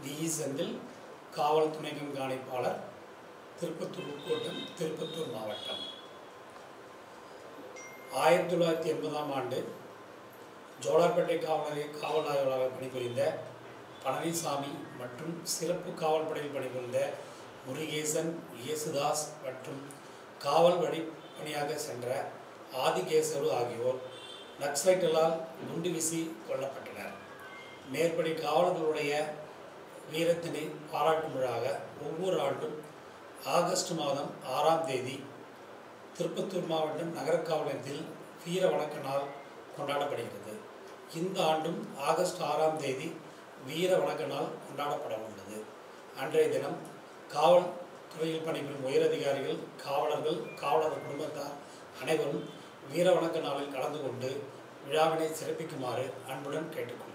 We. Senthil, காவல் துணை கண்காணிப்பாளர், திருப்பத்தூர் உட்கோட்டம், திருப்பத்தூர் மாவட்டம். 1980ஆம் ஆண்டு ஜோலார்பேட்டை காவல் ஆய்வாளராக பணிபுரிந்த பழனிசாமி மற்றும் சிறப்பு காவல் படையில் பணிபுரிந்த முருகேசன், இயேசுதாஸ் மற்றும் காவல் பணியாக சென்ற ஆதிகேசவலு ஆகியோர் நக்சலைட்டுகளால் குண்டு வீசி கொல்லப்பட்டனர். மேற்படி காவலர்களுடைய வீரத்தினை பாராட்டும் விழாவாக ஒவ்வொரு ஆண்டும் ஆகஸ்ட் மாதம் 6ஆம் தேதி திருப்பத்தூர் மாவட்டம் நகர காவல் நிலையத்தில் வீர வணக்க நாள் கொண்டாடப்படுகிறது. இந்த ஆண்டும் ஆகஸ்ட் 6ஆம் தேதி வீர வணக்க நாள் கொண்டாடப்பட உள்ளது. அன்றைய தினம் காவல் துறையில் பணிபுரியும் உயரதிகாரிகள், காவலர்கள், காவலர் குடும்பத்தார் அனைவரும் வீர வணக்க நாளில் கலந்து கொண்டு விழாவினை சிறப்பிக்குமாறு அன்புடன் கேட்டுக்கொள்கிறேன்.